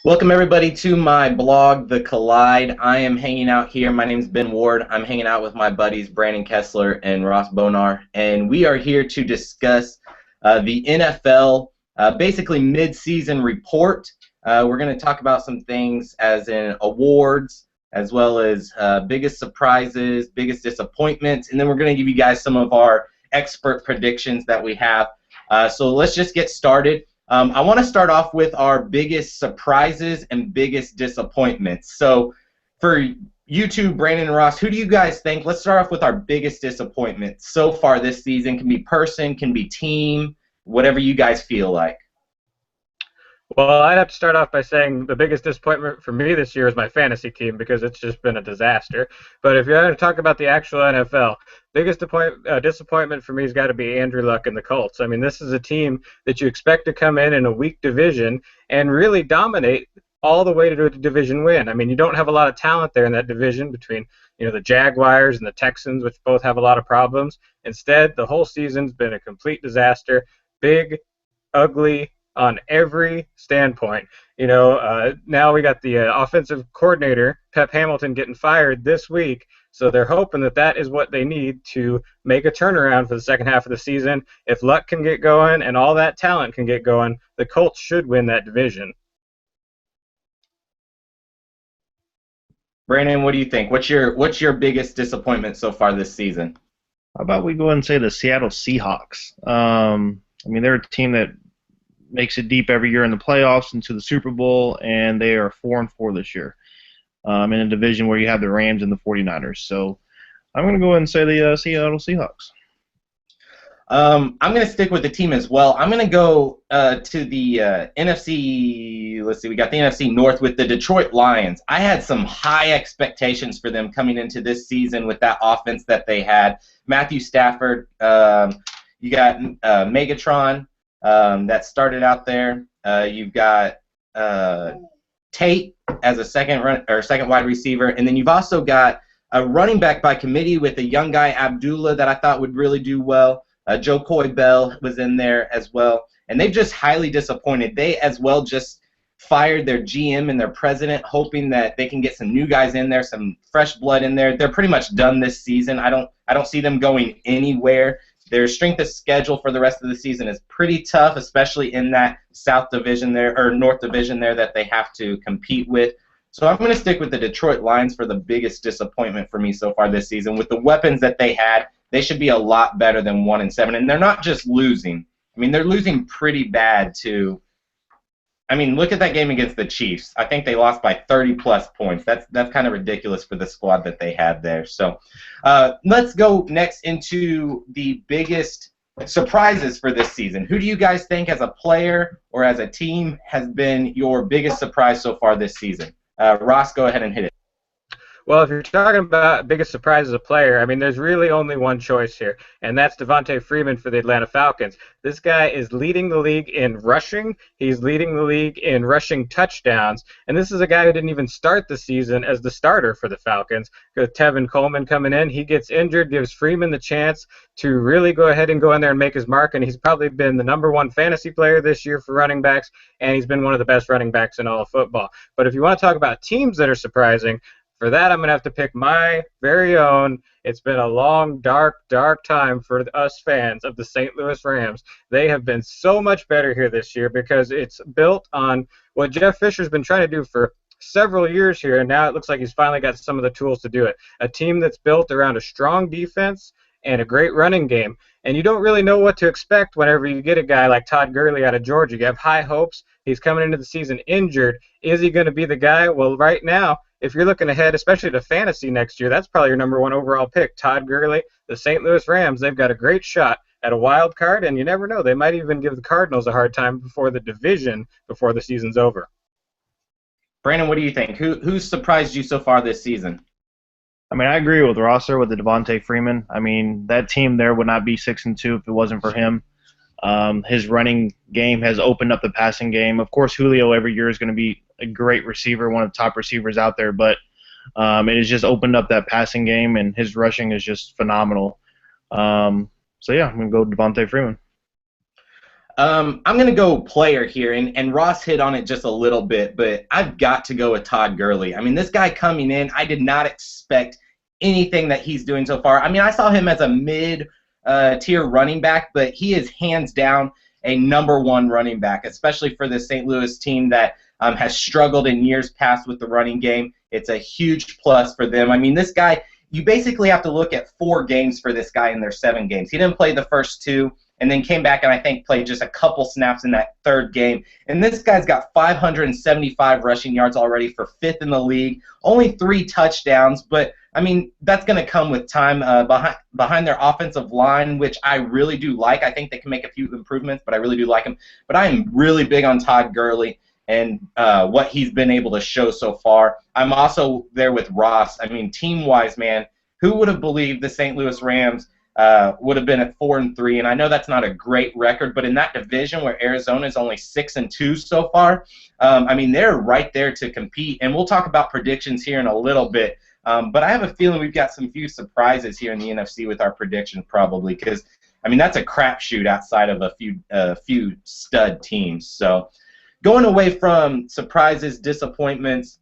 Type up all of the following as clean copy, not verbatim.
Welcome everybody to my blog, The Collide. I am hanging out here. My name is Ben Ward. I'm hanging out with my buddies Brandon Kessler and Ross Bonar, and we are here to discuss the NFL basically mid-season report. We're going to talk about some things as in awards, as well as biggest surprises, biggest disappointments, and then we're going to give you guys some of our expert predictions that we have. So let's just get started. I want to start off with our biggest surprises and biggest disappointments. So for you two, Brandon and Ross, who do you guys think? Let's start off with our biggest disappointment so far this season. Can be person, can be team, whatever you guys feel like. Well, I'd have to start off by saying the biggest disappointment for me this year is my fantasy team because it's just been a disaster. But if you're going to talk about the actual NFL, biggest disappointment for me has got to be Andrew Luck and the Colts. I mean, this is a team that you expect to come in a weak division and really dominate all the way to a division win. I mean, you don't have a lot of talent there in that division between, the Jaguars and the Texans, which both have a lot of problems. Instead, the whole season's been a complete disaster. Big, ugly, on every standpoint. Now we got the offensive coordinator, Pep Hamilton, getting fired this week, so they're hoping that that is what they need to make a turnaround for the second half of the season. If Luck can get going and all that talent can get going, the Colts should win that division. Brandon, what do you think? What's your biggest disappointment so far this season? How about we go ahead and say the Seattle Seahawks? They're a team that makes it deep every year in the playoffs into the Super Bowl, and they are 4-4 this year in a division where you have the Rams and the 49ers. So I'm going to go ahead and say the Seattle Seahawks. I'm going to stick with the team as well. I'm going to go to the NFC. Let's see, we got the NFC North with the Detroit Lions. I had some high expectations for them coming into this season with that offense that they had. Matthew Stafford, you got Megatron. That started out there. You've got Tate as a second wide receiver, and then you've also got a running back by committee with a young guy Abdullah that I thought would really do well. Joe Coy Bell was in there as well, and they've just highly disappointed. They as well just fired their GM and their president, hoping that they can get some new guys in there, some fresh blood in there. They're pretty much done this season. I don't see them going anywhere. Their strength of schedule for the rest of the season is pretty tough, especially in that South Division there, or North Division there, that they have to compete with. So I'm going to stick with the Detroit Lions for the biggest disappointment for me so far this season. With the weapons that they had, they should be a lot better than 1-7. And they're not just losing. I mean, they're losing pretty bad too. I mean, look at that game against the Chiefs. I think they lost by 30-plus points. That's kind of ridiculous for the squad that they had there. So let's go next into the biggest surprises for this season. Who do you guys think as a player or as a team has been your biggest surprise so far this season? Ross, go ahead and hit it. Well, if you're talking about biggest surprise as a player, I mean, there's really only one choice here, and that's Devontae Freeman for the Atlanta Falcons. This guy is leading the league in rushing. He's leading the league in rushing touchdowns, and this is a guy who didn't even start the season as the starter for the Falcons. With Tevin Coleman coming in, he gets injured, gives Freeman the chance to really go ahead and go in there and make his mark, and he's probably been the #1 fantasy player this year for running backs, and he's been one of the best running backs in all of football. But if you want to talk about teams that are surprising, for that, I'm going to have to pick my very own. It's been a long, dark time for us fans of the St. Louis Rams. They have been so much better here this year because it's built on what Jeff Fisher's been trying to do for several years here, and now it looks like he's finally got some of the tools to do it. A team that's built around a strong defense and a great running game. And you don't really know what to expect whenever you get a guy like Todd Gurley out of Georgia. You have high hopes. He's coming into the season injured. Is he going to be the guy? Well, right now, if you're looking ahead, especially to fantasy next year, that's probably your #1 overall pick, Todd Gurley. The St. Louis Rams, they've got a great shot at a wild card, and you never know. They might even give the Cardinals a hard time before the division, before the season's over. Brandon, what do you think? Who's surprised you so far this season? I mean, I agree with Rosser with the Devontae Freeman. I mean, that team there would not be 6-2 if it wasn't for him. His running game has opened up the passing game. Of course, Julio every year is going to be a great receiver, one of the top receivers out there, but it has just opened up that passing game, and his rushing is just phenomenal. So, yeah, I'm going to go Devontae Freeman. I'm going to go player here, and Ross hit on it just a little bit, but I've got to go with Todd Gurley. I mean, this guy coming in, I did not expect anything that he's doing so far. I mean, I saw him as a mid-tier running back, but he is hands down a number one running back, especially for the St. Louis team that has struggled in years past with the running game. It's a huge plus for them. I mean, this guy, you basically have to look at 4 games for this guy in their 7 games. He didn't play the first 2. And then came back and I think played just a couple snaps in that 3rd game. And this guy's got 575 rushing yards already for 5th in the league, only 3 touchdowns. But, I mean, that's going to come with time behind their offensive line, which I really do like. I think they can make a few improvements, but I really do like him. But I am really big on Todd Gurley and what he's been able to show so far. I'm also there with Ross. I mean, team-wise, man, who would have believed the St. Louis Rams would have been at 4-3, and I know that's not a great record, but in that division where Arizona is only 6-2 so far, I mean they're right there to compete. And we'll talk about predictions here in a little bit, but I have a feeling we've got some few surprises here in the NFC with our predictions probably, because I mean that's a crapshoot outside of a few stud teams. So going away from surprises, disappointments,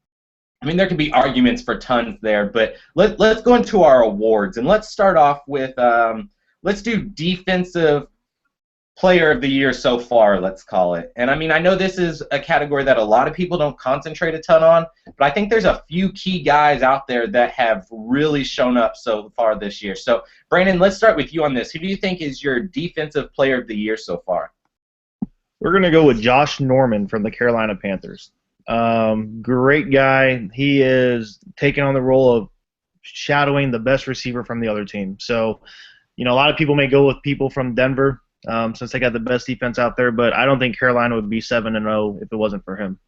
I mean, there can be arguments for tons there, but let's go into our awards, and let's start off with let's do Defensive Player of the Year so far, let's call it. And I mean, I know this is a category that a lot of people don't concentrate a ton on, but I think there's a few key guys out there that have really shown up so far this year. So, Brandon, let's start with you on this. Who do you think is your Defensive Player of the Year so far? We're going to go with Josh Norman from the Carolina Panthers. Great guy. He is taking on the role of shadowing the best receiver from the other team. So, you know, a lot of people may go with people from Denver since they got the best defense out there, but I don't think Carolina would be 7-0 if it wasn't for him.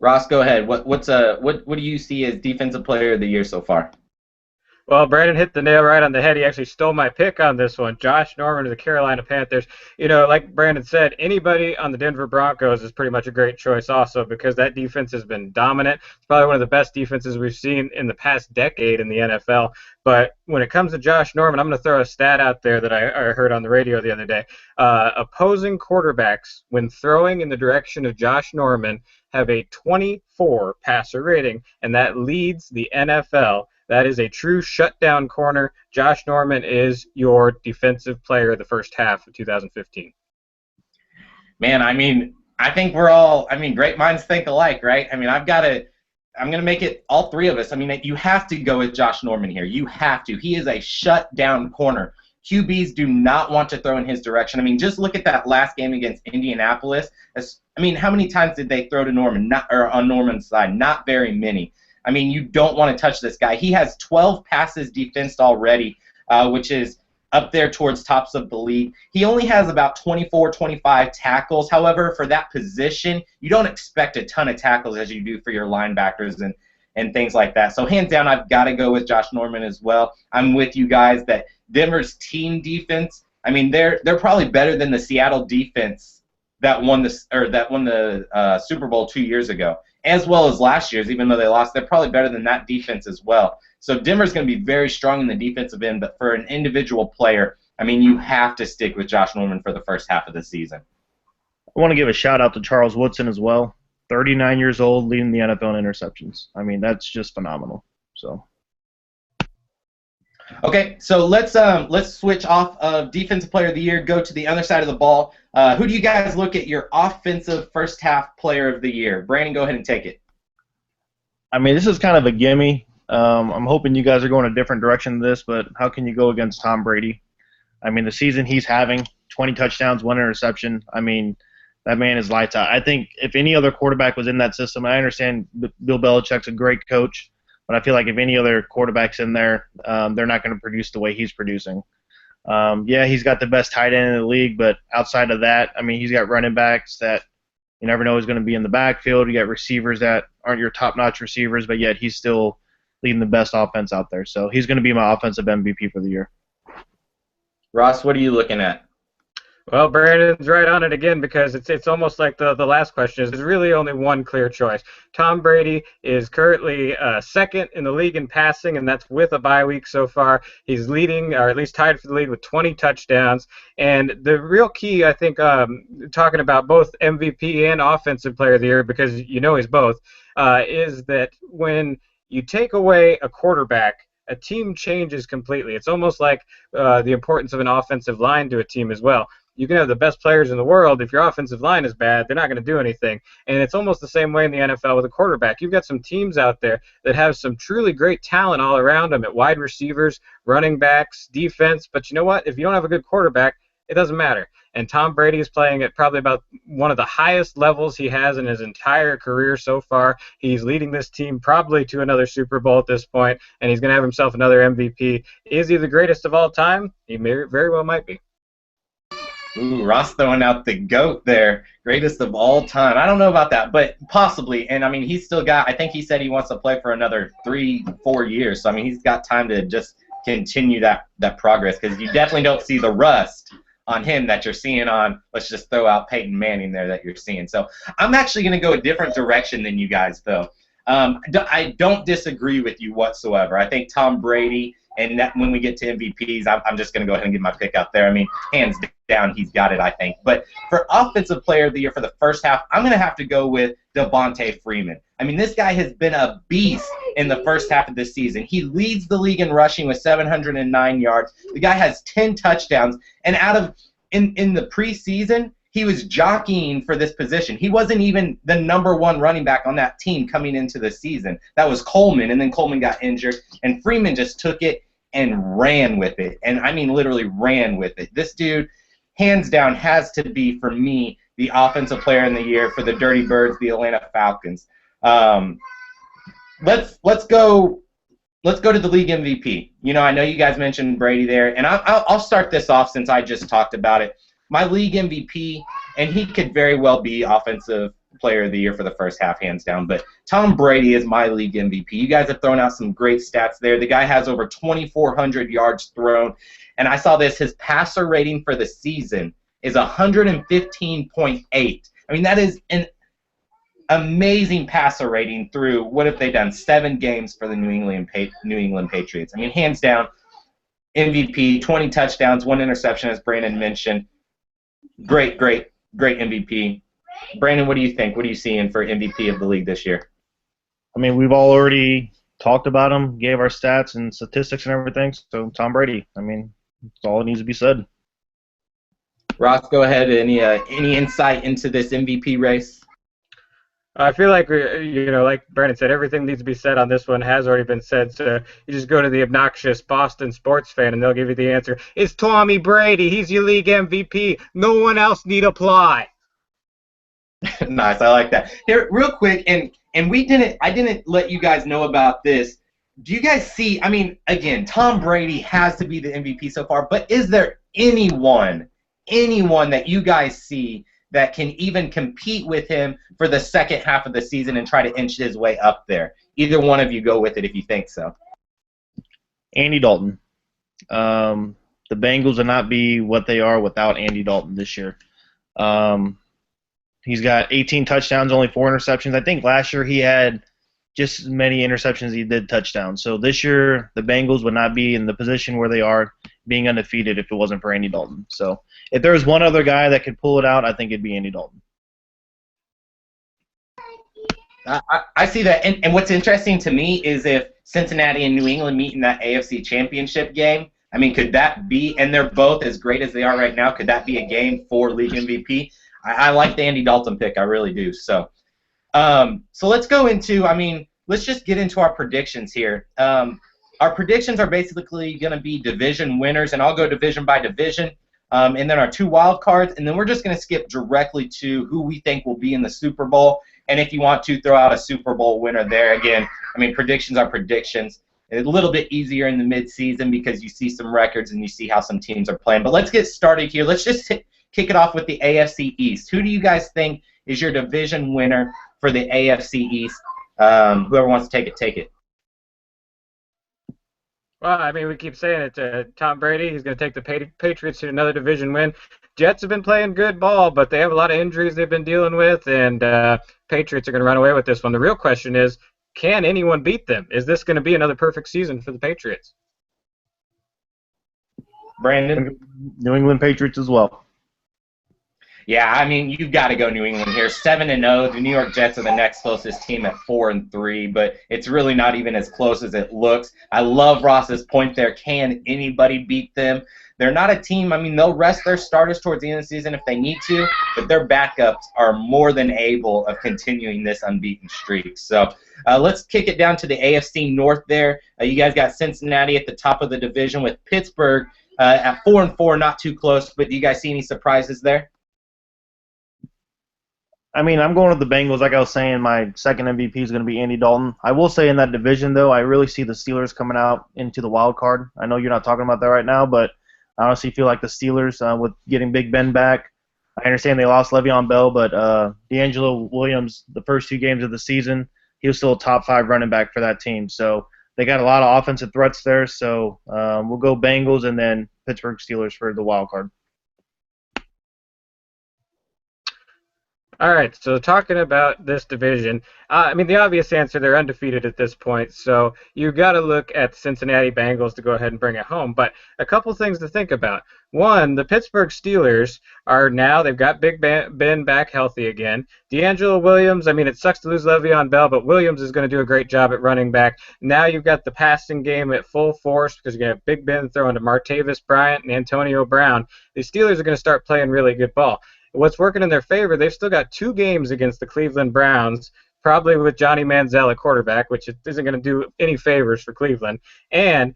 Ross, go ahead. What do you see as Defensive Player of the Year so far? Well, Brandon hit the nail right on the head. He actually stole my pick on this one. Josh Norman of the Carolina Panthers. You know, like Brandon said, anybody on the Denver Broncos is pretty much a great choice also, because that defense has been dominant. It's probably one of the best defenses we've seen in the past decade in the NFL. But when it comes to Josh Norman, I'm going to throw a stat out there that I heard on the radio the other day. Opposing quarterbacks, when throwing in the direction of Josh Norman, have a 24 passer rating, and that leads the NFL. That is a true shutdown corner. Josh Norman is your defensive player of the first half of 2015. Man, I mean, I think we're all, I mean, great minds think alike, right? I mean, I'm going to make it all 3 of us. I mean, you have to go with Josh Norman here. You have to. He is a shutdown corner. QBs do not want to throw in his direction. I mean, just look at that last game against Indianapolis. I mean, how many times did they throw to Norman? Or on Norman's side? Not very many. I mean, you don't want to touch this guy. He has 12 passes defensed already, which is up there towards tops of the league. He only has about 24, 25 tackles. However, for that position, you don't expect a ton of tackles as you do for your linebackers and things like that. So hands down, I've got to go with Josh Norman as well. I'm with you guys that Denver's team defense, I mean, they're probably better than the Seattle defense that won the Super Bowl 2 years ago, as well as last year's. Even though they lost, they're probably better than that defense as well. So Denver's going to be very strong in the defensive end, but for an individual player, I mean, you have to stick with Josh Norman for the first half of the season. I want to give a shout-out to Charles Woodson as well. 39 years old, leading the NFL in interceptions. I mean, that's just phenomenal. So. Okay, so let's switch off of Defensive Player of the Year, go to the other side of the ball. Who do you guys look at your offensive first half Player of the Year? Brandon, go ahead and take it. I mean, this is kind of a gimme. I'm hoping you guys are going a different direction than this, but how can you go against Tom Brady? I mean, the season he's having, 20 touchdowns, 1 interception. I mean, that man is lights out. I think if any other quarterback was in that system, I understand Bill Belichick's a great coach, but I feel like if any other quarterback's in there, they're not going to produce the way he's producing. Yeah, he's got the best tight end in the league, but outside of that, I mean, he's got running backs that you never know who's going to be in the backfield. You got receivers that aren't your top-notch receivers, but yet he's still leading the best offense out there. So he's going to be my offensive MVP for the year. Ross, what are you looking at? Well, Brandon's right on it again because it's almost like the last question is there's really only one clear choice. Tom Brady is currently second in the league in passing, and that's with a bye week so far. He's leading, or at least tied for the lead with 20 touchdowns. And the real key, I think, talking about both MVP and Offensive Player of the Year, because you know he's both, is that when you take away a quarterback, a team changes completely. It's almost like the importance of an offensive line to a team as well. You can have the best players in the world. If your offensive line is bad, they're not going to do anything. And it's almost the same way in the NFL with a quarterback. You've got some teams out there that have some truly great talent all around them at wide receivers, running backs, defense. But you know what? If you don't have a good quarterback, it doesn't matter. And Tom Brady is playing at probably about one of the highest levels he has in his entire career so far. He's leading this team probably to another Super Bowl at this point, and he's going to have himself another MVP. Is he the greatest of all time? He very well might be. Ooh, Ross throwing out the GOAT there. Greatest of all time. I don't know about that, but possibly. And, I mean, he's still got – I think he said he wants to play for another 3-4 years. So, I mean, he's got time to just continue that progress because you definitely don't see the rust on him that you're seeing on – let's just throw out Peyton Manning there that you're seeing. So, I'm actually going to go a different direction than you guys, though. I don't disagree with you whatsoever. I think Tom Brady – and that when we get to MVPs, I'm just going to go ahead and get my pick out there. I mean, hands down, he's got it, I think. But for Offensive Player of the Year for the first half, I'm going to have to go with Devontae Freeman. I mean, this guy has been a beast in the first half of this season. He leads the league in rushing with 709 yards. The guy has 10 touchdowns. And in the preseason, he was jockeying for this position. He wasn't even the number one running back on that team coming into the season. That was Coleman, and then Coleman got injured, and Freeman just took it and ran with it. And I mean literally ran with it. This dude, hands down, has to be, for me, the Offensive Player in the Year for the Dirty Birds, the Atlanta Falcons. Let's go to the league MVP. You know, I know you guys mentioned Brady there, and I'll start this off since I just talked about it. My league MVP, and he could very well be Offensive Player of the Year for the first half, hands down, but Tom Brady is my league MVP. You guys have thrown out some great stats there. The guy has over 2,400 yards thrown, and I saw this. His passer rating for the season is 115.8. I mean, that is an amazing passer rating through, what have they done, 7 games for the New England Patriots. I mean, hands down, MVP, 20 touchdowns, 1 interception, as Brandon mentioned. Great MVP. Brandon, what do you think? What are you seeing for MVP of the league this year? I mean, we've all already talked about him, gave our stats and statistics and everything. So Tom Brady. I mean, that's all that needs to be said. Ross, go ahead. Any insight into this MVP race? I feel like, like Brandon said, everything needs to be said on this one has already been said. So you just go to the obnoxious Boston sports fan, and they'll give you the answer. It's Tommy Brady. He's your league MVP. No one else need apply. Nice. I like that. Here, real quick, and I didn't let you guys know about this. Do you guys see? I mean, again, Tom Brady has to be the MVP so far. But is there anyone that you guys see that can even compete with him for the second half of the season and try to inch his way up there? Either one of you go with it if you think so. Andy Dalton. The Bengals will not be what they are without Andy Dalton this year. He's got 18 touchdowns, only 4 interceptions. I think last year he had just as many interceptions as he did touchdowns. So this year the Bengals would not be in the position where they are, being undefeated, if it wasn't for Andy Dalton. So if there was one other guy that could pull it out, I think it'd be Andy Dalton. I see that. And what's interesting to me is if Cincinnati and New England meet in that AFC Championship game, I mean, could that be, and they're both as great as they are right now, could that be a game for league MVP? I like the Andy Dalton pick. I really do. So let's go into, I mean, let's just get into our predictions here. Our predictions are basically going to be division winners, and I'll go division by division, and then our 2 wild cards, and then we're just going to skip directly to who we think will be in the Super Bowl. And if you want to throw out a Super Bowl winner there, again, I mean, predictions are predictions. A little bit easier in the midseason because you see some records and you see how some teams are playing. But let's get started here. Let's just kick it off with the AFC East. Who do you guys think is your division winner for the AFC East? Whoever wants to take it, take it. Well, I mean, we keep saying it. Tom Brady, he's going to take the Patriots to another division win. Jets have been playing good ball, but they have a lot of injuries they've been dealing with, and Patriots are going to run away with this one. The real question is, can anyone beat them? Is this going to be another perfect season for the Patriots? Brandon? New England Patriots as well. Yeah, I mean, you've got to go New England here. 7-0. The New York Jets are the next closest team at 4-3, but it's really not even as close as it looks. I love Ross's point there. Can anybody beat them? They're not a team. I mean, they'll rest their starters towards the end of the season if they need to, but their backups are more than able of continuing this unbeaten streak. So let's kick it down to the AFC North there. You guys got Cincinnati at the top of the division with Pittsburgh at 4-4, not too close, but do you guys see any surprises there? I mean, I'm going with the Bengals. Like I was saying, my second MVP is going to be Andy Dalton. I will say in that division, though, I really see the Steelers coming out into the wild card. I know you're not talking about that right now, but I honestly feel like the Steelers, with getting Big Ben back, I understand they lost Le'Veon Bell, but D'Angelo Williams, the first 2 games of the season, he was still a top 5 running back for that team. So they got a lot of offensive threats there. So we'll go Bengals and then Pittsburgh Steelers for the wild card. All right, so talking about this division, I mean, the obvious answer, they're undefeated at this point, so you've got to look at the Cincinnati Bengals to go ahead and bring it home. But a couple things to think about. One, the Pittsburgh Steelers are now, they've got Big Ben back healthy again. D'Angelo Williams, I mean, it sucks to lose Le'Veon Bell, but Williams is going to do a great job at running back. Now you've got the passing game at full force because you're going to have Big Ben throwing to Martavis Bryant and Antonio Brown. The Steelers are going to start playing really good ball. What's working in their favor, they've still got 2 games against the Cleveland Browns, probably with Johnny Manziel at quarterback, which isn't going to do any favors for Cleveland. And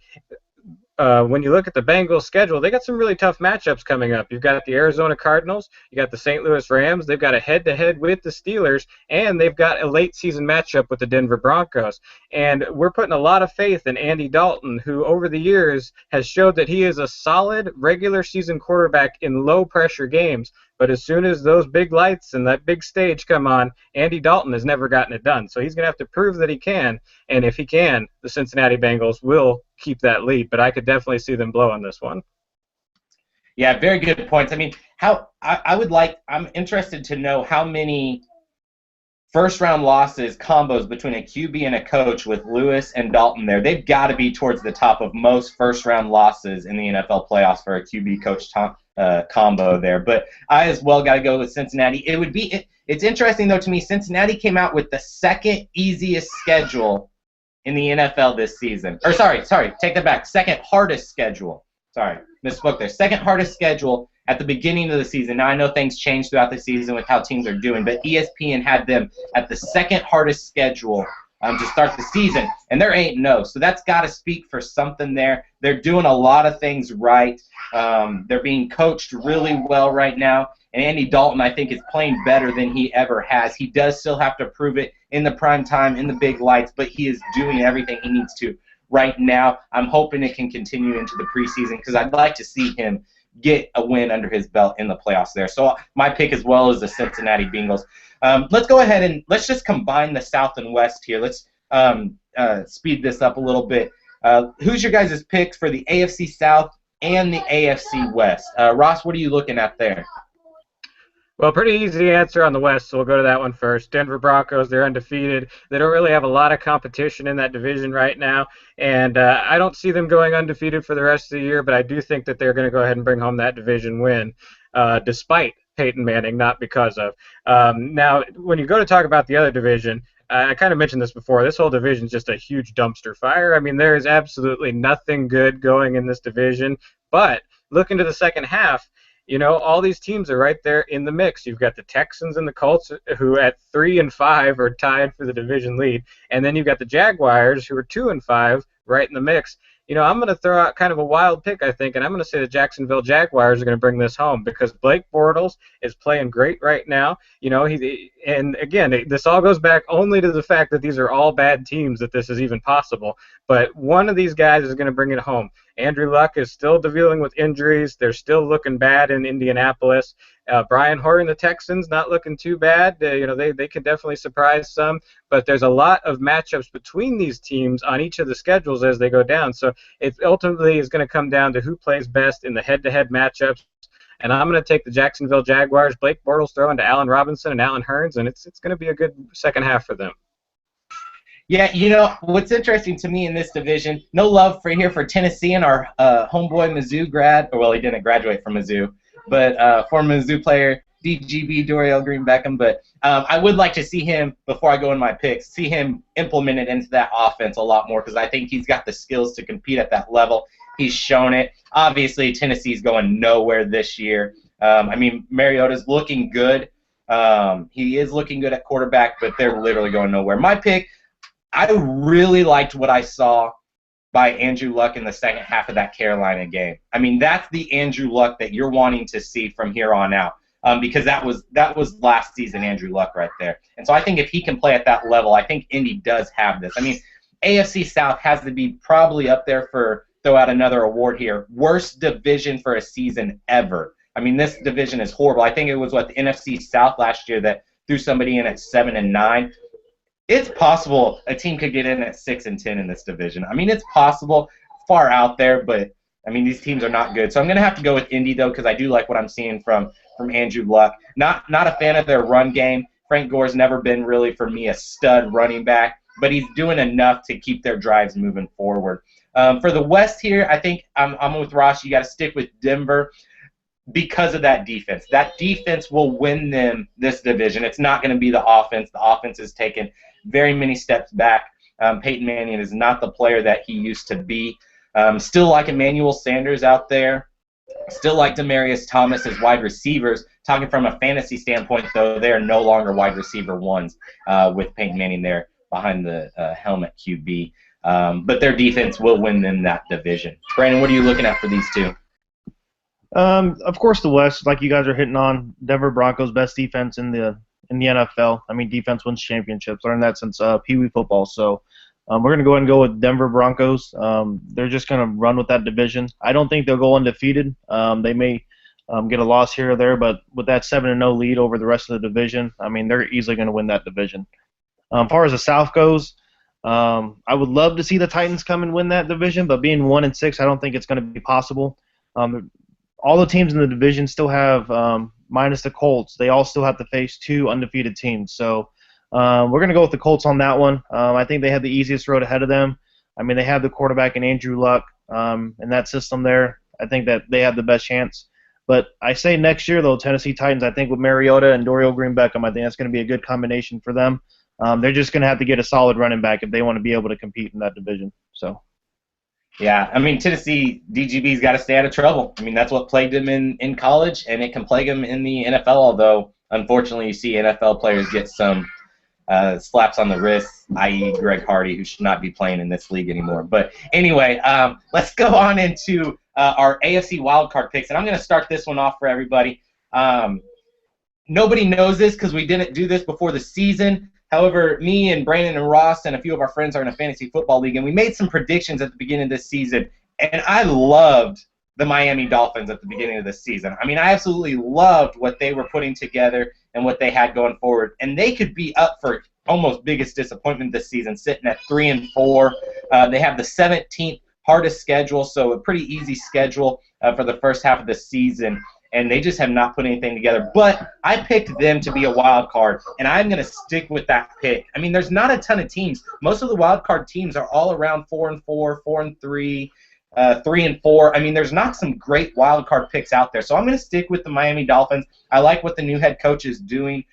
when you look at the Bengals' schedule, they got some really tough matchups coming up. You've got the Arizona Cardinals, you got the St. Louis Rams, they've got a head-to-head with the Steelers, and they've got a late-season matchup with the Denver Broncos. And we're putting a lot of faith in Andy Dalton, who over the years has showed that he is a solid regular-season quarterback in low-pressure games. But as soon as those big lights and that big stage come on, Andy Dalton has never gotten it done. So he's going to have to prove that he can. And if he can, the Cincinnati Bengals will keep that lead. But I could definitely see them blowing this one. Yeah, very good points. I mean, I'm interested to know how many first-round losses, combos between a QB and a coach with Lewis and Dalton there. They've got to be towards the top of most first-round losses in the NFL playoffs for a QB coach combo there. But I as well got to go with Cincinnati. It's interesting, though, to me, Cincinnati came out with the second easiest schedule in the NFL this season. Or sorry, take that back. Second hardest schedule. Sorry, misspoke there. Second hardest schedule at the beginning of the season. Now, I know things change throughout the season with how teams are doing, but ESPN had them at the second hardest schedule to start the season, and they're 8-0. So that's got to speak for something there. They're doing a lot of things right. They're being coached really well right now, and Andy Dalton, I think, is playing better than he ever has. He does still have to prove it in the prime time, in the big lights, but he is doing everything he needs to right now. I'm hoping it can continue into the preseason because I'd like to see him get a win under his belt in the playoffs there. So my pick as well is the Cincinnati Bengals. Let's go ahead and let's just combine the South and West here. Let's speed this up a little bit. Who's your guys' picks for the AFC South and the AFC West? Ross, what are you looking at there? Well, pretty easy answer on the West, so we'll go to that one first. Denver Broncos, they're undefeated. They don't really have a lot of competition in that division right now, and I don't see them going undefeated for the rest of the year, but I do think that they're going to go ahead and bring home that division win, despite Peyton Manning, not because of. Now, when you go to talk about the other division, I kind of mentioned this before, this whole division is just a huge dumpster fire. I mean, there is absolutely nothing good going in this division, but look into the second half, you know, all these teams are right there in the mix. You've got the Texans and the Colts, who at 3-5 are tied for the division lead, and then you've got the Jaguars, who are 2-5, right in the mix. You know, I'm going to throw out kind of a wild pick, I think, and I'm going to say the Jacksonville Jaguars are going to bring this home because Blake Bortles is playing great right now. You know, and again, this all goes back only to the fact that these are all bad teams that this is even possible. But one of these guys is going to bring it home. Andrew Luck is still dealing with injuries. They're still looking bad in Indianapolis. Brian Hoyer and the Texans not looking too bad. You know, they can definitely surprise some. But there's a lot of matchups between these teams on each of the schedules as they go down. So it ultimately is going to come down to who plays best in the head-to-head matchups. and I'm going to take the Jacksonville Jaguars. Blake Bortles throwing to Allen Robinson and Allen Hurns, and it's going to be a good second half for them. Yeah, you know, what's interesting to me in this division, no love for Tennessee and our homeboy Mizzou grad, or well, he didn't graduate from Mizzou, but former Mizzou player, DGB, Dorial Green Beckham, but I would like to see him, before I go in my picks, see him implemented into that offense a lot more, because I think he's got the skills to compete at that level. He's shown it. Obviously, Tennessee's going nowhere this year. I mean, Mariota's looking good. He is looking good at quarterback, but they're literally going nowhere. My pick, I really liked what I saw by Andrew Luck in the second half of that Carolina game. I mean, that's the Andrew Luck that you're wanting to see from here on out, because that was last season Andrew Luck right there. And so I think if he can play at that level, I think Indy does have this. I mean, AFC South has to be probably up there for, throw out another award here, worst division for a season ever. I mean, this division is horrible. I think it was, the NFC South last year that threw somebody in at 7-9. It's possible a team could get in at 6-10 in this division. I mean, it's possible, far out there, but I mean, these teams are not good. So I'm going to have to go with Indy, though, because I do like what I'm seeing from Andrew Luck. Not a fan of their run game. Frank Gore's never been really, for me, a stud running back, but he's doing enough to keep their drives moving forward. For the West here, I think I'm with Ross. You got to stick with Denver because of that defense. That defense will win them this division. It's not going to be the offense. The offense has taken very many steps back. Peyton Manning is not the player that he used to be. Still like Emmanuel Sanders out there. Still like Demaryius Thomas as wide receivers. Talking from a fantasy standpoint, though, they are no longer wide receiver ones with Peyton Manning there behind the helmet QB. But their defense will win them that division. Brandon, what are you looking at for these two? Of course, the West, like you guys are hitting on, Denver Broncos best defense in the NFL. I mean, defense wins championships. Learned that since Pee Wee football. So we're going to go ahead and go with Denver Broncos. They're just going to run with that division. I don't think they'll go undefeated. They may get a loss here or there, but with that 7-0 lead over the rest of the division, I mean, they're easily going to win that division. As far as the South goes, I would love to see the Titans come and win that division, but being 1-6, I don't think it's going to be possible. All the teams in the division still have, minus the Colts, they all still have to face 2 undefeated teams. So we're going to go with the Colts on that one. I think they have the easiest road ahead of them. I mean, they have the quarterback in Andrew Luck in that system there. I think that they have the best chance. But I say next year, though, Tennessee Titans, I think with Mariota and Dorial Green Beckham, I think that's going to be a good combination for them. They're just going to have to get a solid running back if they want to be able to compete in that division. So. Yeah, I mean, Tennessee, DGB's got to stay out of trouble. I mean, that's what plagued him in college, and it can plague him in the NFL, although, unfortunately, you see NFL players get some slaps on the wrist, i.e. Greg Hardy, who should not be playing in this league anymore. But anyway, let's go on into our AFC wildcard picks, and I'm going to start this one off for everybody. Nobody knows this because we didn't do this before the season. However, me and Brandon and Ross and a few of our friends are in a fantasy football league, and we made some predictions at the beginning of this season, and I loved the Miami Dolphins at the beginning of this season. I mean, I absolutely loved what they were putting together and what they had going forward, and they could be up for almost biggest disappointment this season, sitting at 3-4. They have the 17th hardest schedule, so a pretty easy schedule for the first half of the season. And they just have not put anything together. But I picked them to be a wild card, and I'm going to stick with that pick. I mean, there's not a ton of teams. Most of the wild card teams are all around 4-4, 4-3, 3-4. I mean, there's not some great wild card picks out there. So I'm going to stick with the Miami Dolphins. I like what the new head coach is doing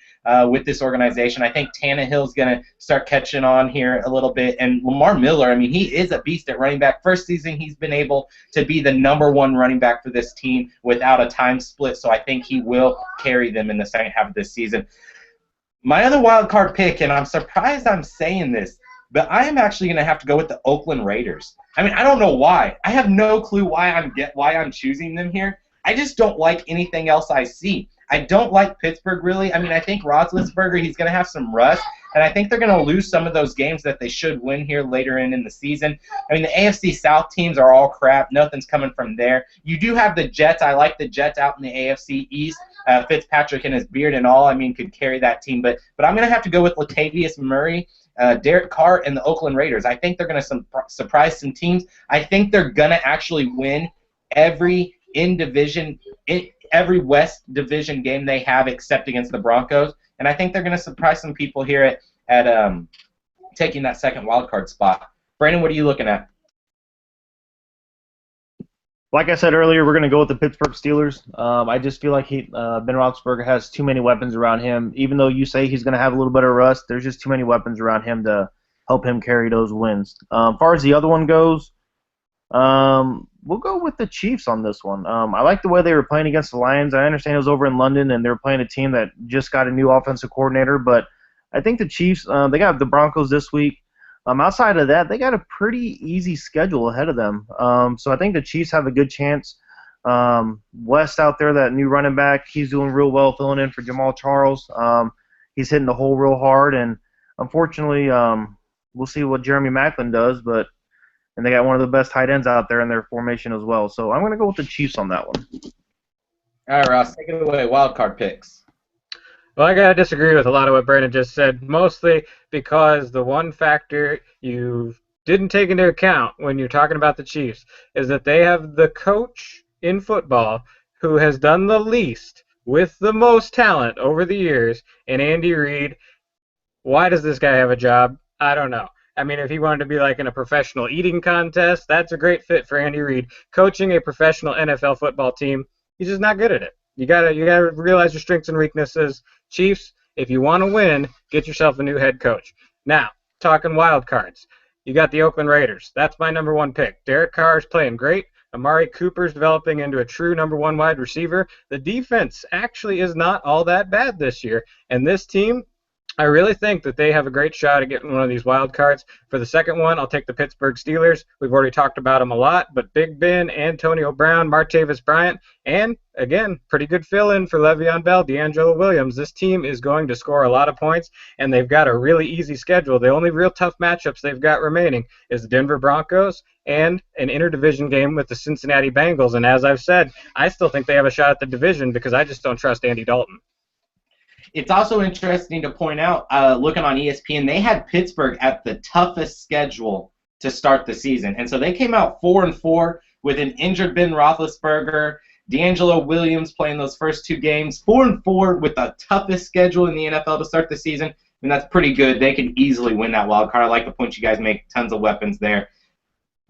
with this organization. I think Tannehill's going to start catching on here a little bit. And Lamar Miller, I mean, he is a beast at running back. First season, he's been able to be the #1 running back for this team without a time split. So I think he will carry them in the second half of this season. My other wild card pick, and I'm surprised I'm saying this, but I am actually going to have to go with the Oakland Raiders. I mean, I don't know why. I have no clue why I'm choosing them here. I just don't like anything else I see. I don't like Pittsburgh, really. I mean, I think Roethlisberger, he's going to have some rust, and I think they're going to lose some of those games that they should win here later in the season. I mean, the AFC South teams are all crap. Nothing's coming from there. You do have the Jets. I like the Jets out in the AFC East. Fitzpatrick and his beard and all, I mean, could carry that team. But I'm going to have to go with Latavius Murray, Derek Carr, and the Oakland Raiders. I think they're going to surprise some teams. I think they're going to actually win every in-division every West Division game they have except against the Broncos, and I think they're going to surprise some people here at taking that second wild card spot. Brandon, what are you looking at? Like I said earlier, we're going to go with the Pittsburgh Steelers. I just feel like Ben Roethlisberger has too many weapons around him. Even though you say he's going to have a little bit of rust, there's just too many weapons around him to help him carry those wins. As far as the other one goes, we'll go with the Chiefs on this one. I like the way they were playing against the Lions. I understand it was over in London, and they were playing a team that just got a new offensive coordinator, but I think the Chiefs, they got the Broncos this week. Outside of that, they got a pretty easy schedule ahead of them. So I think the Chiefs have a good chance. West out there, that new running back, he's doing real well filling in for Jamal Charles. He's hitting the hole real hard, and unfortunately, we'll see what Jeremy Maclin does, and they got one of the best tight ends out there in their formation as well. So I'm going to go with the Chiefs on that one. All right, Ross, take it away. Wild card picks. Well, I gotta disagree with a lot of what Brandon just said, mostly because the one factor you didn't take into account when you're talking about the Chiefs is that they have the coach in football who has done the least with the most talent over the years, in Andy Reid. Why does this guy have a job? I don't know. I mean, if he wanted to be like in a professional eating contest, that's a great fit for Andy Reid. Coaching a professional NFL football team, he's just not good at it. You gotta realize your strengths and weaknesses. Chiefs, if you want to win, get yourself a new head coach. Now, talking wild cards. You got the Oakland Raiders. That's my number one pick. Derek Carr is playing great. Amari Cooper's developing into a true number one wide receiver. The defense actually is not all that bad this year. And this team, I really think that they have a great shot at getting one of these wild cards. For the second one, I'll take the Pittsburgh Steelers. We've already talked about them a lot, but Big Ben, Antonio Brown, Martavis Bryant, and, again, pretty good fill-in for Le'Veon Bell, D'Angelo Williams. This team is going to score a lot of points, and they've got a really easy schedule. The only real tough matchups they've got remaining is the Denver Broncos and an interdivision game with the Cincinnati Bengals. And as I've said, I still think they have a shot at the division because I just don't trust Andy Dalton. It's also interesting to point out, looking on ESPN, they had Pittsburgh at the toughest schedule to start the season. And so they came out 4-4 with an injured Ben Roethlisberger, D'Angelo Williams playing those first two games. 4-4 with the toughest schedule in the NFL to start the season. And that's pretty good. They can easily win that wild card. I like the point you guys make. Tons of weapons there.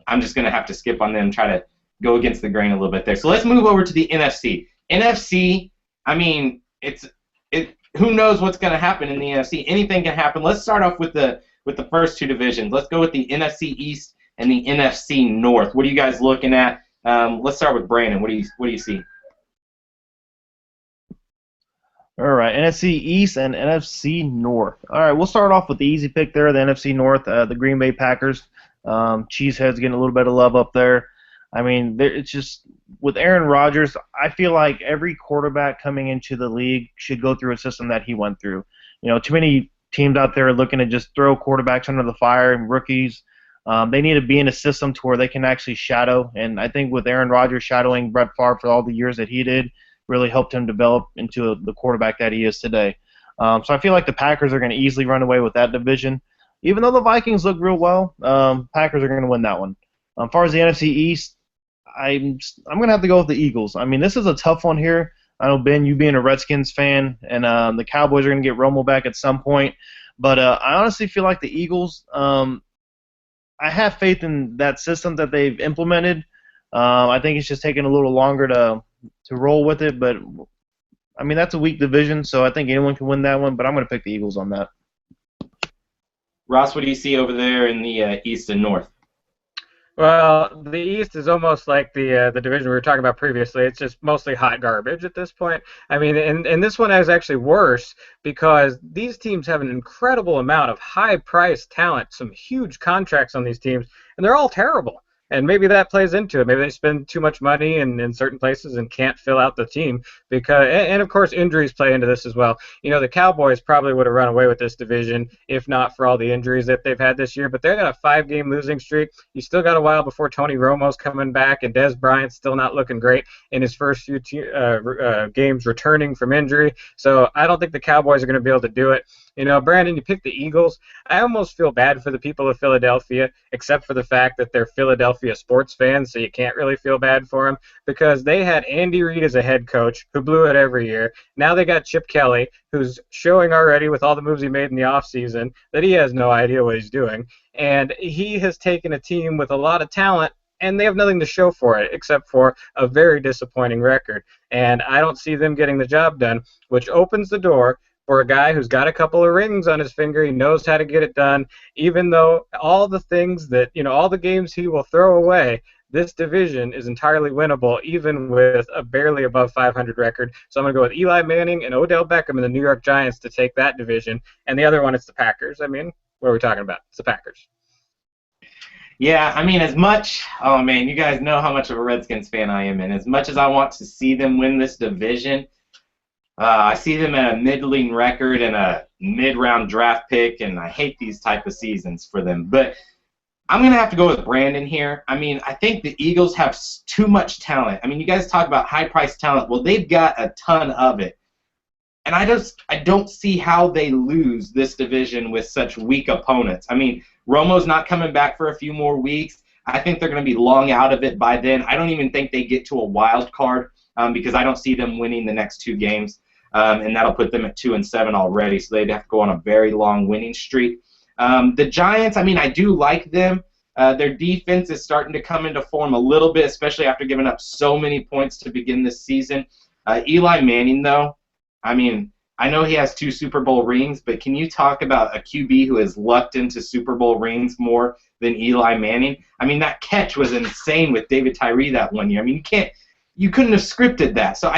I'm just going to have to skip on them and try to go against the grain a little bit there. So let's move over to the NFC. NFC, I mean, who knows what's going to happen in the NFC? Anything can happen. Let's start off with the first two divisions. Let's go with the NFC East and the NFC North. What are you guys looking at? Let's start with Brandon. What do you see? All right, NFC East and NFC North. All right, we'll start off with the easy pick there, the NFC North, the Green Bay Packers. Cheesehead's getting a little bit of love up there. I mean, it's just with Aaron Rodgers, I feel like every quarterback coming into the league should go through a system that he went through. You know, too many teams out there are looking to just throw quarterbacks under the fire and rookies. They need to be in a system to where they can actually shadow. And I think with Aaron Rodgers shadowing Brett Favre for all the years that he did, really helped him develop into the quarterback that he is today. So I feel like the Packers are going to easily run away with that division. Even though the Vikings look real well, Packers are going to win that one. As far as the NFC East, I'm going to have to go with the Eagles. I mean, this is a tough one here. I know, Ben, you being a Redskins fan, and the Cowboys are going to get Romo back at some point. But I honestly feel like the Eagles, I have faith in that system that they've implemented. I think it's just taking a little longer to roll with it. But, I mean, that's a weak division, so I think anyone can win that one. But I'm going to pick the Eagles on that. Ross, what do you see over there in the East and North? Well, the East is almost like the division we were talking about previously. It's just mostly hot garbage at this point. I mean, and this one is actually worse because these teams have an incredible amount of high-priced talent, some huge contracts on these teams, and they're all terrible. And maybe that plays into it. Maybe they spend too much money in certain places and can't fill out the team. And of course, injuries play into this as well. You know, the Cowboys probably would have run away with this division if not for all the injuries that they've had this year. But they've got a 5-game losing streak. You still got a while before Tony Romo's coming back, and Dez Bryant's still not looking great in his first few games returning from injury. So I don't think the Cowboys are going to be able to do it. Brandon, you picked the Eagles. I almost feel bad for the people of Philadelphia, except for the fact that they're Philadelphia sports fans, so you can't really feel bad for them, because they had Andy Reid as a head coach who blew it every year. Now they got Chip Kelly, who's showing already with all the moves he made in the offseason that he has no idea what he's doing. And he has taken a team with a lot of talent, and they have nothing to show for it except for a very disappointing record. And I don't see them getting the job done, which opens the door for a guy who's got a couple of rings on his finger. He knows how to get it done, even though all the things that, all the games he will throw away, this division is entirely winnable, even with a barely above 500 record. So I'm going to go with Eli Manning and Odell Beckham and the New York Giants to take that division. And the other one is the Packers. I mean, what are we talking about? It's the Packers. Yeah, I mean, oh man, you guys know how much of a Redskins fan I am, and as much as I want to see them win this division, I see them at a middling record and a mid-round draft pick, and I hate these type of seasons for them. But I'm going to have to go with Brandon here. I mean, I think the Eagles have too much talent. I mean, you guys talk about high-priced talent. Well, they've got a ton of it. And I don't see how they lose this division with such weak opponents. I mean, Romo's not coming back for a few more weeks. I think they're going to be long out of it by then. I don't even think they get to a wild card because I don't see them winning the next 2 games, and that'll put them at 2-7 already. So they'd have to go on a very long winning streak. The Giants, I mean, I do like them. Their defense is starting to come into form a little bit, especially after giving up so many points to begin this season. Eli Manning, though, I mean, I know he has 2 Super Bowl rings, but can you talk about a QB who has lucked into Super Bowl rings more than Eli Manning? I mean, that catch was insane with David Tyree that one year. I mean, you couldn't have scripted that. So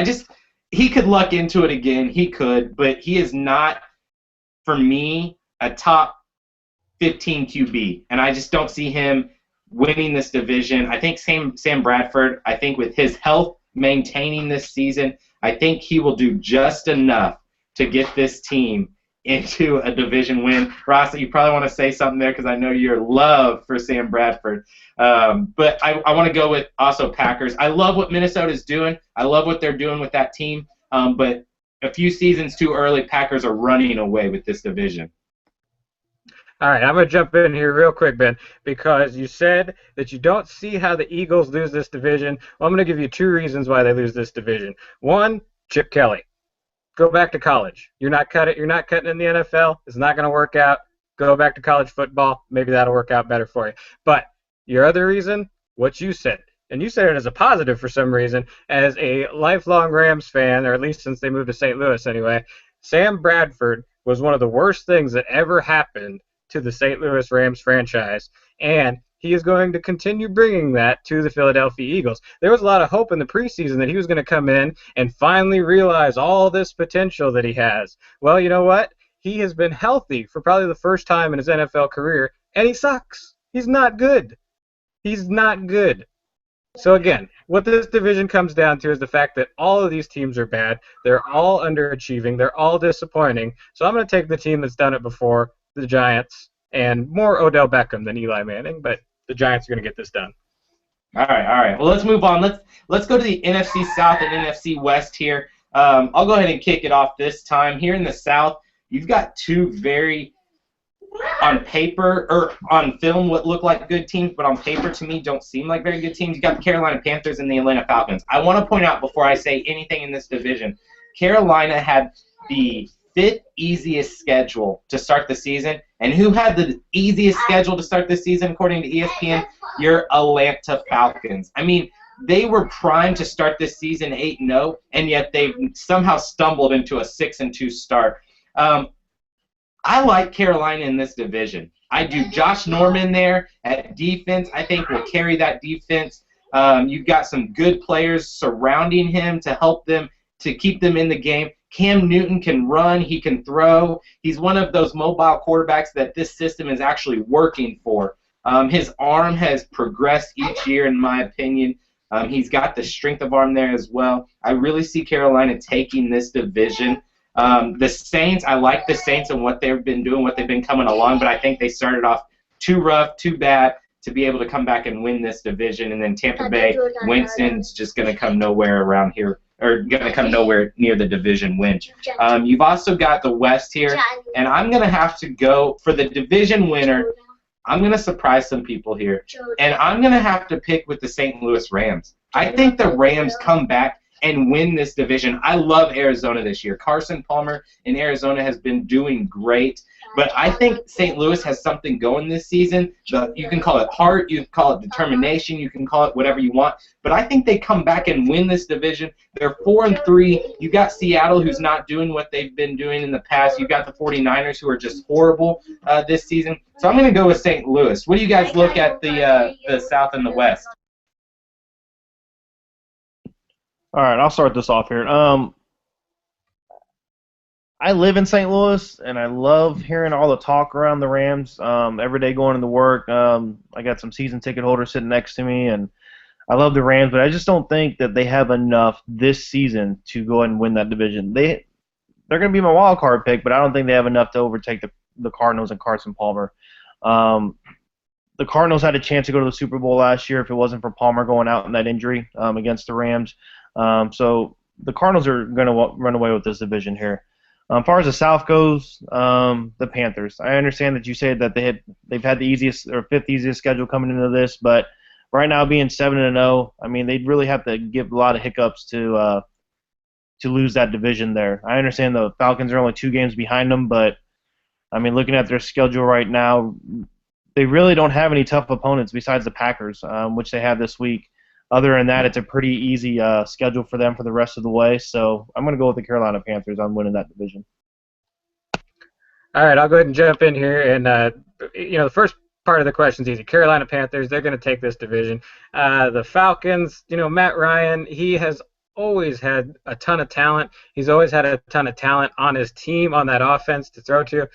he could luck into it again. He could, but he is not, for me, a top 15 QB, and I just don't see him winning this division. I think Sam Bradford, I think with his health maintaining this season, I think he will do just enough to get this team into a division win. Ross, you probably want to say something there because I know your love for Sam Bradford. But I want to go with also Packers. I love what Minnesota's doing. I love what they're doing with that team. But a few seasons too early, Packers are running away with this division. All right, I'm going to jump in here real quick, Ben, because you said that you don't see how the Eagles lose this division. Well, I'm going to give you 2 reasons why they lose this division. 1, Chip Kelly. Go back to college. You're not cutting in the NFL. It's not going to work out. Go back to college football. Maybe that'll work out better for you. But your other reason, what you said, and you said it as a positive for some reason, as a lifelong Rams fan, or at least since they moved to St. Louis anyway, Sam Bradford was one of the worst things that ever happened to the St. Louis Rams franchise, and he is going to continue bringing that to the Philadelphia Eagles. There was a lot of hope in the preseason that he was going to come in and finally realize all this potential that he has. Well, you know what? He has been healthy for probably the first time in his NFL career, and he sucks. He's not good. He's not good. So again, what this division comes down to is the fact that all of these teams are bad. They're all underachieving. They're all disappointing. So I'm going to take the team that's done it before, the Giants, and more Odell Beckham than Eli Manning, but the Giants are going to get this done. All right. Well, let's move on. Let's go to the NFC South and NFC West here. I'll go ahead and kick it off this time. Here in the South, you've got 2 very, on paper, or on film, what look like good teams, but on paper, to me, don't seem like very good teams. You've got the Carolina Panthers and the Atlanta Falcons. I want to point out before I say anything in this division, Carolina had the 5th easiest schedule to start the season. And who had the easiest schedule to start the season, according to ESPN? Your Atlanta Falcons. I mean, they were primed to start this season 8-0, and yet they've somehow stumbled into a 6-2 start. I like Carolina in this division. I do. Josh Norman there at defense, I think, will carry that defense. You've got some good players surrounding him to help them, to keep them in the game. Cam Newton can run. He can throw. He's one of those mobile quarterbacks that this system is actually working for. His arm has progressed each year, in my opinion. He's got the strength of arm there as well. I really see Carolina taking this division. The Saints, I like the Saints and what they've been doing, what they've been coming along, but I think they started off too rough, too bad to be able to come back and win this division. And then Tampa Bay, Winston's just going to come nowhere around here or going to come nowhere near the division win. You've also got the West here, and I'm going to have to go for the division winner. I'm going to surprise some people here, and I'm going to have to pick with the St. Louis Rams. I think the Rams come back and win this division. I love Arizona this year. Carson Palmer in Arizona has been doing great, but I think St. Louis has something going this season. You can call it heart, you can call it determination, you can call it whatever you want, but I think they come back and win this division. They're 4-3. You got Seattle, who's not doing what they've been doing in the past. You got the 49ers, who are just horrible this season. So I'm going to go with St. Louis. What do you guys look at the South and the West? All right, I'll start this off here. I live in St. Louis, and I love hearing all the talk around the Rams. Every day going into work, I got some season ticket holders sitting next to me, and I love the Rams, but I just don't think that they have enough this season to go ahead and win that division. They're going to be my wild card pick, but I don't think they have enough to overtake the Cardinals and Carson Palmer. The Cardinals had a chance to go to the Super Bowl last year if it wasn't for Palmer going out in that injury against the Rams. So the Cardinals are going to run away with this division here. As far as the South goes, the Panthers. I understand that you said that they've had the easiest or fifth easiest schedule coming into this, but right now being 7-0, I mean they'd really have to give a lot of hiccups to lose that division there. I understand the Falcons are only 2 games behind them, but I mean looking at their schedule right now, they really don't have any tough opponents besides the Packers, which they have this week. Other than that, it's a pretty easy schedule for them for the rest of the way. So I'm going to go with the Carolina Panthers on winning that division. All right, I'll go ahead and jump in here. And, the first part of the question is easy. Carolina Panthers, they're going to take this division. The Falcons, Matt Ryan, he has always had a ton of talent. He's always had a ton of talent on his team, on that offense to throw to.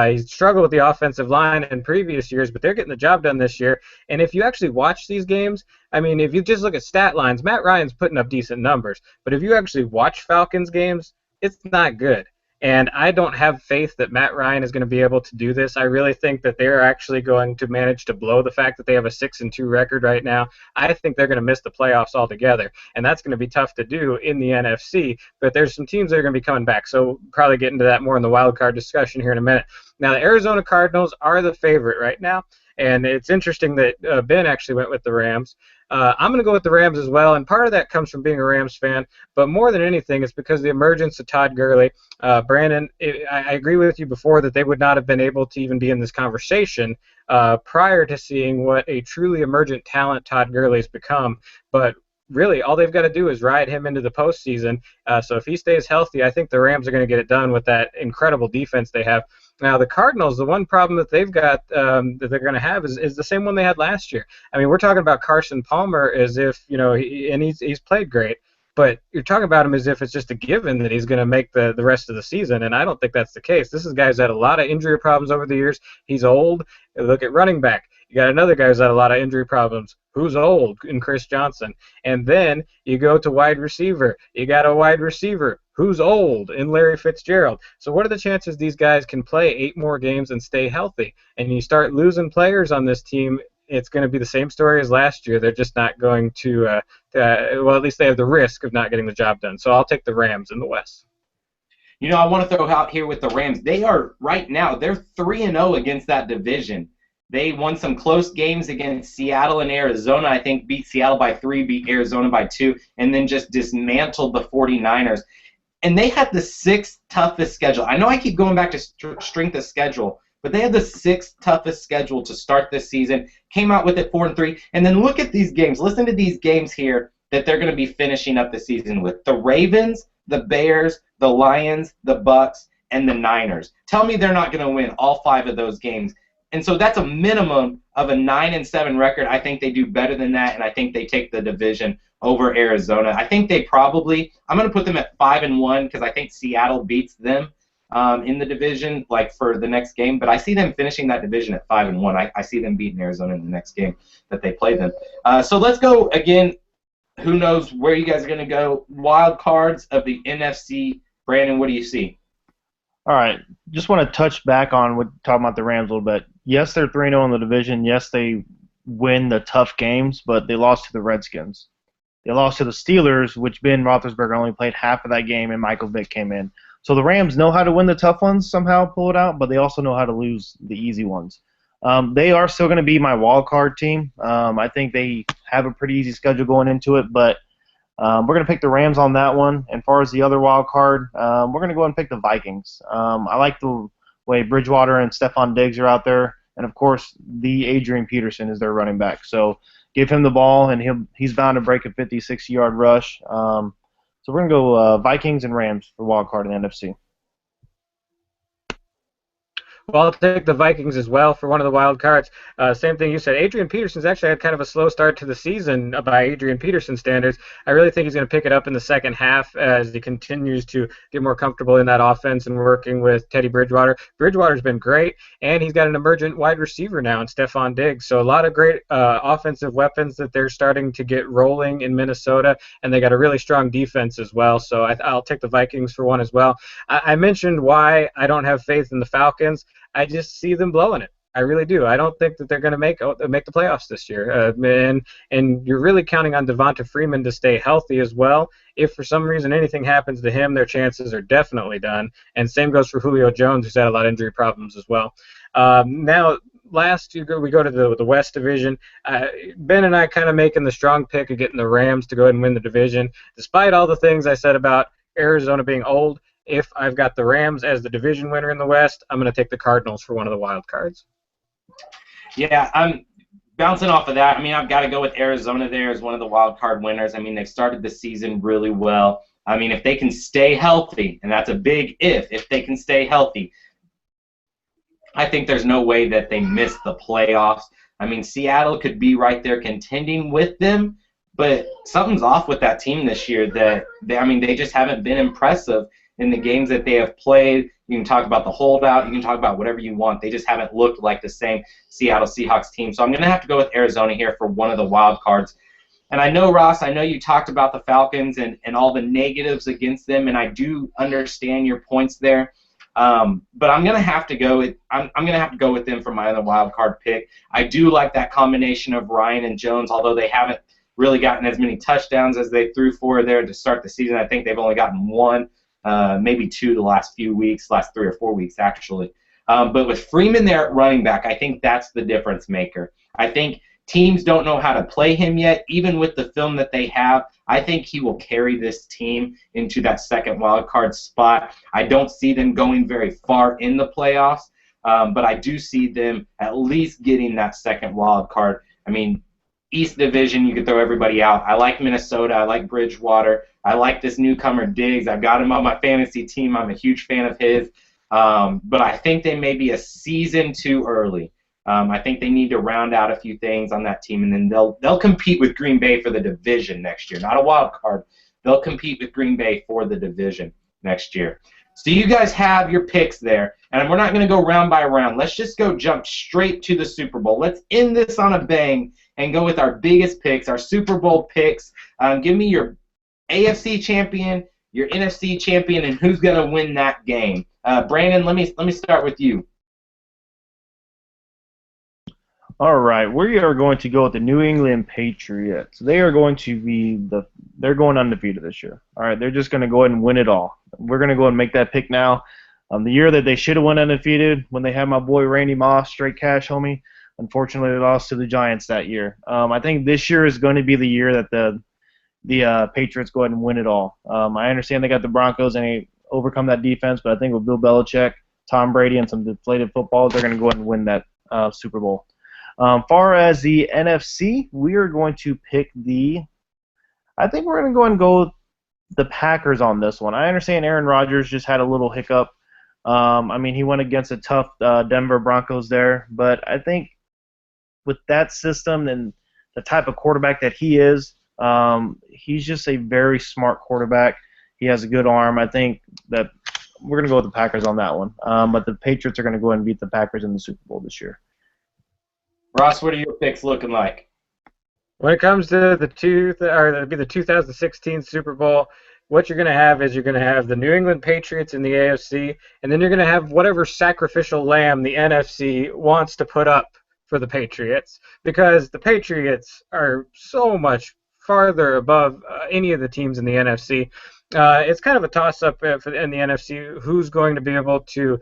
He's struggled with the offensive line in previous years, but they're getting the job done this year. And if you actually watch these games, I mean, if you just look at stat lines, Matt Ryan's putting up decent numbers. But if you actually watch Falcons games, it's not good. And I don't have faith that Matt Ryan is going to be able to do this. I really think that they're actually going to manage to blow the fact that they have a 6-2 record right now. I think they're going to miss the playoffs altogether, and that's going to be tough to do in the NFC. But there's some teams that are going to be coming back, so we'll probably get into that more in the wild card discussion here in a minute. Now, the Arizona Cardinals are the favorite right now, and it's interesting that Ben actually went with the Rams. I'm going to go with the Rams as well, and part of that comes from being a Rams fan, but more than anything, it's because of the emergence of Todd Gurley. Brandon, I agree with you before that they would not have been able to even be in this conversation prior to seeing what a truly emergent talent Todd Gurley has become, but really, all they've got to do is ride him into the postseason. So if he stays healthy, I think the Rams are going to get it done with that incredible defense they have. Now, the Cardinals, the one problem that they've got that they're going to have is the same one they had last year. I mean, we're talking about Carson Palmer as if, he's played great, but you're talking about him as if it's just a given that he's going to make the rest of the season, and I don't think that's the case. This is a guy who's had a lot of injury problems over the years. He's old. Look at running back. You got another guy who's had a lot of injury problems. Who's old? In Chris Johnson. And then you go to wide receiver. You got a wide receiver who's old in Larry Fitzgerald. So what are the chances these guys can play 8 more games and stay healthy? And you start losing players on this team, it's going to be the same story as last year. They're just not going to, well, at least they have the risk of not getting the job done. So I'll take the Rams in the West. I want to throw out here with the Rams. They are, right now, they're 3-0 against that division. They won some close games against Seattle and Arizona. I think beat Seattle by 3, beat Arizona by 2, and then just dismantled the 49ers. And they had the 6th toughest schedule. I know I keep going back to strength of schedule, but they had the 6th toughest schedule to start this season. Came out with it 4-3. And then look at these games. Listen to these games here that they're going to be finishing up the season with. The Ravens, the Bears, the Lions, the Bucks, and the Niners. Tell me they're not going to win all 5 of those games. And so that's a minimum of a 9-7 record. I think they do better than that, and I think they take the division over Arizona. I think they probably – I'm going to put them at 5-1 because I think Seattle beats them in the division, like for the next game. But I see them finishing that division at 5-1. I see them beating Arizona in the next game that they play them. So let's go again. Who knows where you guys are going to go? Wild cards of the NFC. Brandon, what do you see? All right, just want to touch back on talking about the Rams a little bit. Yes, they're 3-0 in the division. Yes, they win the tough games, but they lost to the Redskins. They lost to the Steelers, which Ben Roethlisberger only played half of that game, and Michael Vick came in. So the Rams know how to win the tough ones somehow, pull it out, but they also know how to lose the easy ones. They are still going to be my wild card team. I think they have a pretty easy schedule going into it, but we're going to pick the Rams on that one. And as far as the other wild card, we're going to go ahead and pick the Vikings. I like the way Bridgewater and Stephon Diggs are out there, and of course, the Adrian Peterson is their running back. So give him the ball, and he's bound to break a 56-yard rush. So we're going to go Vikings and Rams for wild card in the NFC. Well, I'll take the Vikings as well for one of the wild cards. Same thing you said. Adrian Peterson's actually had kind of a slow start to the season by Adrian Peterson standards. I really think he's going to pick it up in the second half as he continues to get more comfortable in that offense and working with Teddy Bridgewater. Bridgewater's been great, and he's got an emergent wide receiver now in Stephon Diggs. So a lot of great offensive weapons that they're starting to get rolling in Minnesota, and they got a really strong defense as well. So I'll take the Vikings for one as well. I mentioned why I don't have faith in the Falcons. I just see them blowing it. I really do. I don't think that they're going to make the playoffs this year. And you're really counting on Devonta Freeman to stay healthy as well. If for some reason anything happens to him, their chances are definitely done. And same goes for Julio Jones, who's had a lot of injury problems as well. Now, we go to the West Division. Ben and I kind of making the strong pick of getting the Rams to go ahead and win the division. Despite all the things I said about Arizona being old, if I've got the Rams as the division winner in the West, I'm going to take the Cardinals for one of the wild cards. Yeah, I'm bouncing off of that. I mean, I've got to go with Arizona there as one of the wild card winners. I mean, they've started the season really well. I mean, if they can stay healthy, and that's a big if they can stay healthy, I think there's no way that they miss the playoffs. I mean, Seattle could be right there contending with them, but something's off with that team this year that they just haven't been impressive in the games that they have played. You can talk about the holdout. You can talk about whatever you want. They just haven't looked like the same Seattle Seahawks team. So I'm going to have to go with Arizona here for one of the wild cards. And I know, Ross, I know you talked about the Falcons and all the negatives against them, and I do understand your points there. But I'm going to have to go with them for my other wild card pick. I do like that combination of Ryan and Jones, although they haven't really gotten as many touchdowns as they threw for there to start the season. I think they've only gotten one. Maybe two the last 3 or 4 weeks actually. But with Freeman there at running back, I think that's the difference maker. I think teams don't know how to play him yet, even with the film that they have. I think he will carry this team into that second wild card spot. I don't see them going very far in the playoffs, but I do see them at least getting that second wild card. I mean, East Division, you could throw everybody out. I like Minnesota. I like Bridgewater. I like this newcomer Diggs. I've got him on my fantasy team. I'm a huge fan of his. But I think they may be a season too early. I think they need to round out a few things on that team, and then they'll compete with Green Bay for the division next year. Not a wild card. They'll compete with Green Bay for the division next year. So you guys have your picks there, and we're not going to go round by round. Let's just jump straight to the Super Bowl. Let's end this on a bang and go with our biggest picks, our Super Bowl picks. Give me your AFC champion, your NFC champion, and who's going to win that game. Brandon, let me start with you. All right, we are going to go with the New England Patriots. They are going to they're going undefeated this year. All right, they're just going to go ahead and win it all. We're going to go ahead and make that pick now. The year that they should have went undefeated, when they had my boy Randy Moss, straight cash homie. Unfortunately, they lost to the Giants that year. I think this year is going to be the year that the Patriots go ahead and win it all. I understand they got the Broncos and they overcome that defense, but I think with Bill Belichick, Tom Brady, and some deflated footballs, they're going to go ahead and win that Super Bowl. Far as the NFC, we are going to pick I think we're going to go and go the Packers on this one. I understand Aaron Rodgers just had a little hiccup. He went against a tough Denver Broncos there, but I think with that system and the type of quarterback that he is, he's just a very smart quarterback. He has a good arm. I think that we're going to go with the Packers on that one. But the Patriots are going to go ahead and beat the Packers in the Super Bowl this year. Ross, what are your picks looking like? When it comes to the 2016 Super Bowl, what you're going to have is you're going to have the New England Patriots in the AFC, and then you're going to have whatever sacrificial lamb the NFC wants to put up for the Patriots, because the Patriots are so much farther above any of the teams in the NFC. It's kind of a toss-up in the NFC who's going to be able to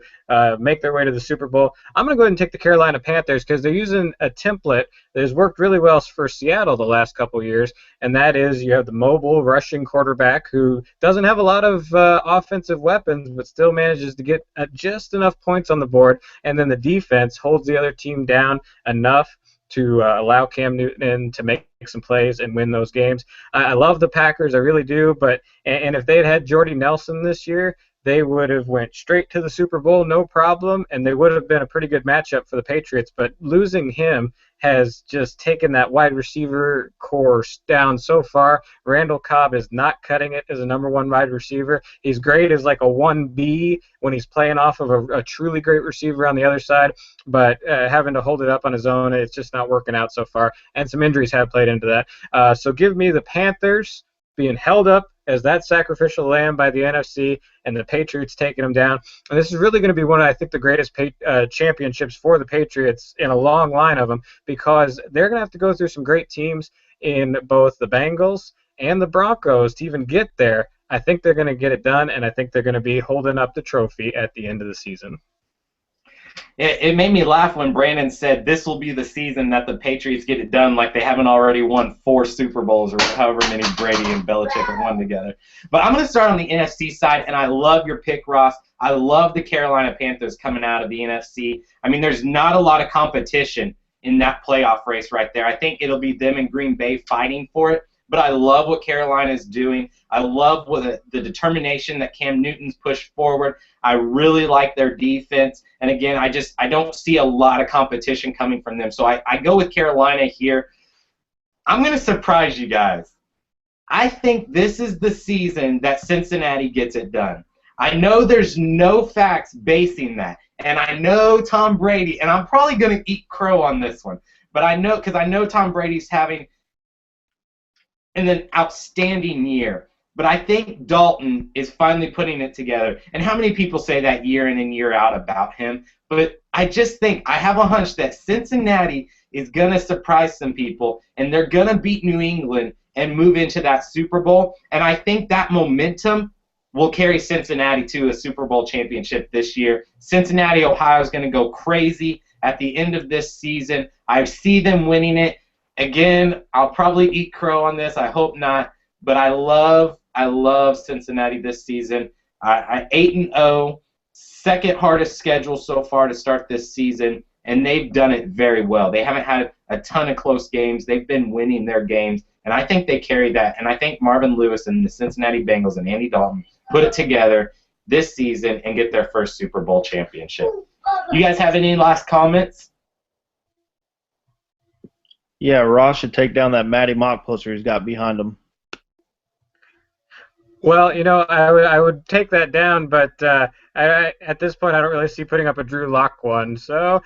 make their way to the Super Bowl. I'm going to go ahead and take the Carolina Panthers because they're using a template that has worked really well for Seattle the last couple of years, and that is you have the mobile rushing quarterback who doesn't have a lot of offensive weapons but still manages to get just enough points on the board, and then the defense holds the other team down enough to allow Cam Newton to make some plays and win those games. I love the Packers, I really do, but if they had Jordy Nelson this year, they would have went straight to the Super Bowl, no problem, and they would have been a pretty good matchup for the Patriots, but losing him has just taken that wide receiver core down so far. Randall Cobb is not cutting it as a number one wide receiver. He's great as like a 1B when he's playing off of a truly great receiver on the other side, but having to hold it up on his own, it's just not working out so far, and some injuries have played into that. So give me the Panthers being held up as that sacrificial lamb by the NFC, and the Patriots taking them down. And this is really going to be one of, I think, the greatest championships for the Patriots in a long line of them, because they're going to have to go through some great teams in both the Bengals and the Broncos to even get there. I think they're going to get it done, and I think they're going to be holding up the trophy at the end of the season. It made me laugh when Brandon said this will be the season that the Patriots get it done, like they haven't already won 4 Super Bowls or however many Brady and Belichick have won together. But I'm going to start on the NFC side, and I love your pick, Ross. I love the Carolina Panthers coming out of the NFC. I mean, there's not a lot of competition in that playoff race right there. I think it'll be them and Green Bay fighting for it. But I love what Carolina is doing. I love what the determination that Cam Newton's pushed forward. I really like their defense. And again, I don't see a lot of competition coming from them. So I go with Carolina here. I'm going to surprise you guys. I think this is the season that Cincinnati gets it done. I know there's no facts basing that. And I know Tom Brady, and I'm probably going to eat crow on this one. But I know, because I know Tom Brady's having an outstanding year. But I think Dalton is finally putting it together. And how many people say that year in and year out about him? But I just think, I have a hunch that Cincinnati is going to surprise some people, and they're going to beat New England and move into that Super Bowl. And I think that momentum will carry Cincinnati to a Super Bowl championship this year. Cincinnati, Ohio is going to go crazy at the end of this season. I see them winning it. Again, I'll probably eat crow on this. I hope not. But I love Cincinnati this season. 8-0, second hardest schedule so far to start this season, and they've done it very well. They haven't had a ton of close games. They've been winning their games, and I think they carry that. And I think Marvin Lewis and the Cincinnati Bengals and Andy Dalton put it together this season and get their first Super Bowl championship. You guys have any last comments? Yeah, Ross should take down that Matty Mock poster he's got behind him. Well, I would take that down, but at this point I don't really see putting up a Drew Lock one. So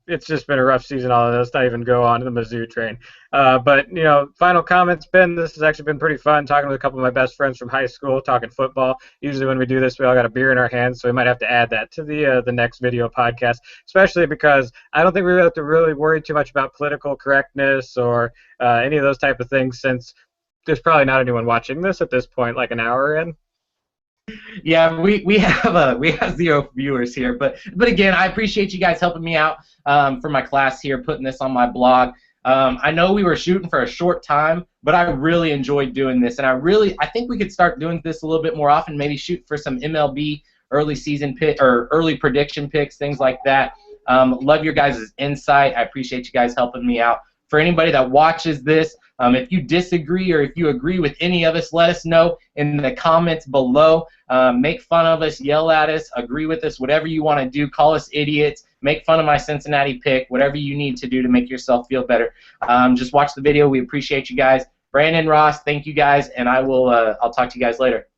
it's just been a rough season. Let's not even go on to the Mizzou train. But final comments, Ben. This has actually been pretty fun talking with a couple of my best friends from high school, talking football. Usually when we do this, we all got a beer in our hands, so we might have to add that to the next video podcast, especially because I don't think we have to really worry too much about political correctness or any of those type of things, since there's probably not anyone watching this at this point, like an hour in. Yeah, we have 0 viewers here, but again, I appreciate you guys helping me out for my class here, putting this on my blog. I know we were shooting for a short time, but I really enjoyed doing this, and I think we could start doing this a little bit more often. Maybe shoot for some MLB early season pick or early prediction picks, things like that. Love your guys' insight. I appreciate you guys helping me out. For anybody that watches this, if you disagree or if you agree with any of us, let us know in the comments below. Make fun of us, yell at us, agree with us, whatever you want to do. Call us idiots. Make fun of my Cincinnati pick, whatever you need to do to make yourself feel better. Just watch the video. We appreciate you guys. Brandon, Ross, thank you guys, and I'll talk to you guys later.